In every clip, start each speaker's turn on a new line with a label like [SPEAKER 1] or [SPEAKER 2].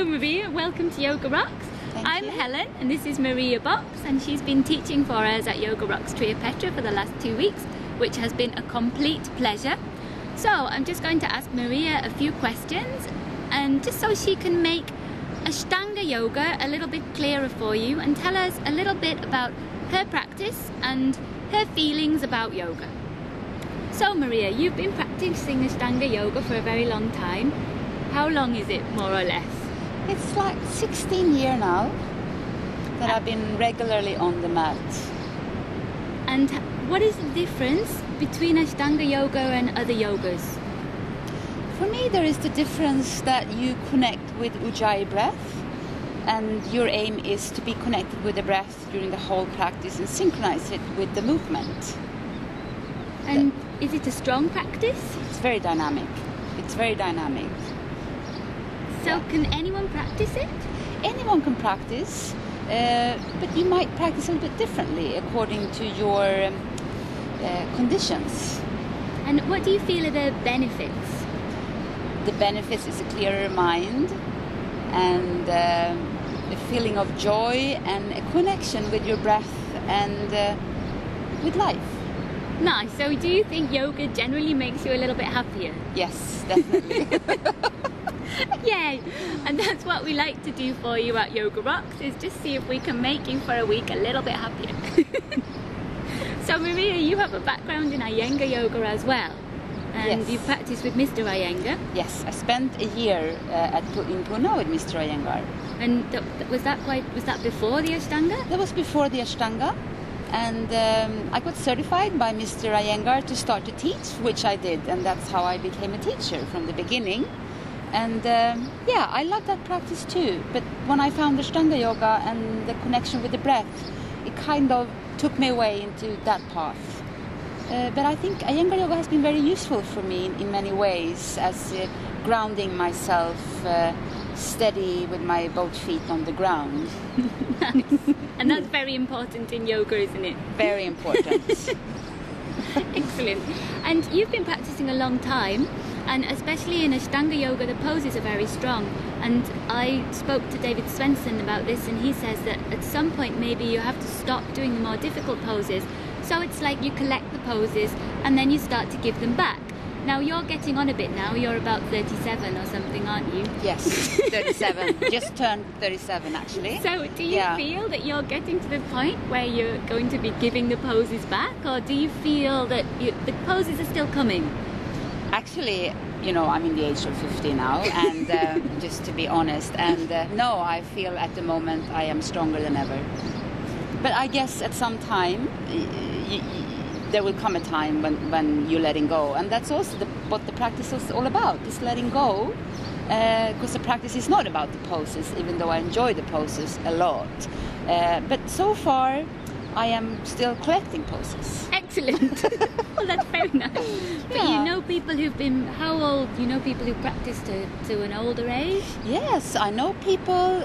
[SPEAKER 1] Maria, welcome to Yoga Rocks. I'm
[SPEAKER 2] you.
[SPEAKER 1] Helen and this is Maria Boox, and she's been teaching for us at Yoga Rocks Petra for the last 2 weeks, which has been a complete pleasure. So I'm just going to ask Maria a few questions, and just so she can make Ashtanga Yoga a little bit clearer for you and tell us a little bit about her practice and her feelings about yoga. So Maria, you've been practicing Ashtanga Yoga for a very long time. How long is it, more or less?
[SPEAKER 2] It's like 16 years now that I've been regularly on the mat.
[SPEAKER 1] And what is the difference between Ashtanga Yoga and other yogas?
[SPEAKER 2] For me, there is the difference that you connect with Ujjayi breath, and your aim is to be connected with the breath during the whole practice and synchronize it with the movement.
[SPEAKER 1] And is it a strong practice?
[SPEAKER 2] It's very dynamic. It's very dynamic.
[SPEAKER 1] So can anyone practice it?
[SPEAKER 2] Anyone can practice, but you might practice a little bit differently according to your conditions.
[SPEAKER 1] And what do you feel are the benefits?
[SPEAKER 2] The benefits is a clearer mind and a feeling of joy and a connection with your breath and with life.
[SPEAKER 1] Nice. So do you think yoga generally makes you a little bit happier?
[SPEAKER 2] Yes, definitely.
[SPEAKER 1] Yay! And that's what we like to do for you at Yoga Rocks, is just see if we can make you for a week a little bit happier. So Maria, you have a background in Iyengar yoga as well, and
[SPEAKER 2] yes.
[SPEAKER 1] You practice with Mr. Iyengar.
[SPEAKER 2] Yes, I spent a year in Pune with Mr. Iyengar.
[SPEAKER 1] And was that before the Ashtanga?
[SPEAKER 2] That was before the Ashtanga, and I got certified by Mr. Iyengar to start to teach, which I did, and that's how I became a teacher from the beginning. And yeah, I love that practice too. But when I found Ashtanga Yoga and the connection with the breath, it kind of took me away into that path. But I think Iyengar Yoga has been very useful for me in many ways, as grounding myself steady with my both feet on the ground.
[SPEAKER 1] Nice. And that's very important in yoga, isn't it?
[SPEAKER 2] Very important.
[SPEAKER 1] Excellent. And you've been practicing a long time, and especially in Ashtanga Yoga the poses are very strong, and I spoke to David Svensson about this, and he says that at some point maybe you have to stop doing the more difficult poses, so it's like you collect the poses and then you start to give them back. Now you're getting on a bit now, you're about 37 or something, aren't you?
[SPEAKER 2] Yes, 37. Just turned 37 actually.
[SPEAKER 1] So do you feel that you're getting to the point where you're going to be giving the poses back, or do you feel that the poses are still coming?
[SPEAKER 2] Actually, you know, I'm in the age of 50 now, and just to be honest, and no, I feel at the moment I am stronger than ever. But I guess at some time, there will come a time when you're letting go, and that's also what the practice is all about, is letting go, because the practice is not about the poses, even though I enjoy the poses a lot. But so far, I am still collecting poses.
[SPEAKER 1] Excellent. Well, that's very nice. But
[SPEAKER 2] Yeah.
[SPEAKER 1] you know people who've been, how old? You know people who practice to an older age?
[SPEAKER 2] Yes, I know people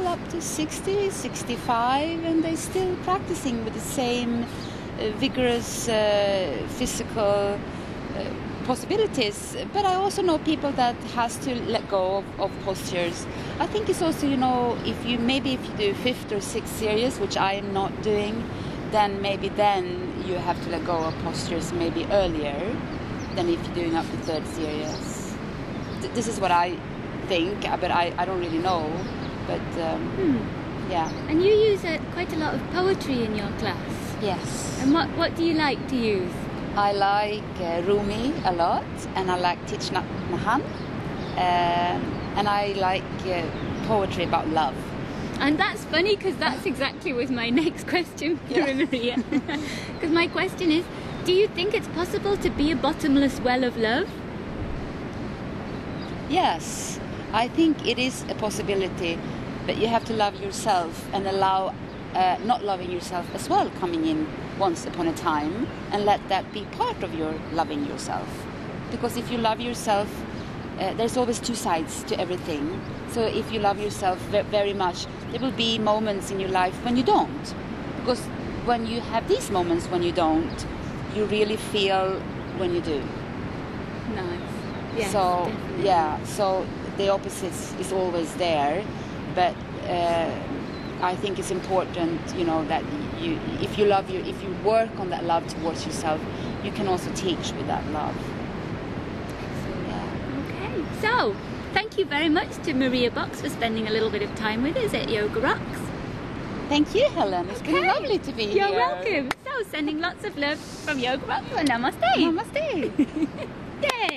[SPEAKER 2] up to 60, 65, and they're still practicing with the same vigorous physical possibilities. But I also know people that has to let go of postures. I think it's also, you know, if you do 5th or 6th series, which I am not doing, then you have to let go of postures maybe earlier than if you're doing up to 3rd series. This is what I think, but I don't really know. But yeah.
[SPEAKER 1] And you use quite a lot of poetry in your class.
[SPEAKER 2] Yes.
[SPEAKER 1] And what do you like to use?
[SPEAKER 2] I like Rumi a lot, and I like Thich Nhat Hanh, and I like poetry about love.
[SPEAKER 1] And that's funny, because that's exactly was my next question for Maria. Because my question is, do you think it's possible to be a bottomless well of love?
[SPEAKER 2] Yes, I think it is a possibility, but you have to love yourself and allow not loving yourself as well coming in once upon a time, and let that be part of your loving yourself. Because if you love yourself, there's always two sides to everything. So if you love yourself very much, there will be moments in your life when you don't. Because when you have these moments when you don't, you really feel when you do.
[SPEAKER 1] Nice. Yes,
[SPEAKER 2] so
[SPEAKER 1] definitely.
[SPEAKER 2] yeah, so the opposites is always there, but I think it's important, you know, that if you work on that love towards yourself, you can also teach with that love.
[SPEAKER 1] Okay, so thank you very much to Maria Boox for spending a little bit of time with us at Yoga Rocks.
[SPEAKER 2] Thank you, Helen. It's been lovely to be here.
[SPEAKER 1] You're welcome. So sending lots of love from Yoga Rocks and namaste.
[SPEAKER 2] Namaste.
[SPEAKER 1] Yay.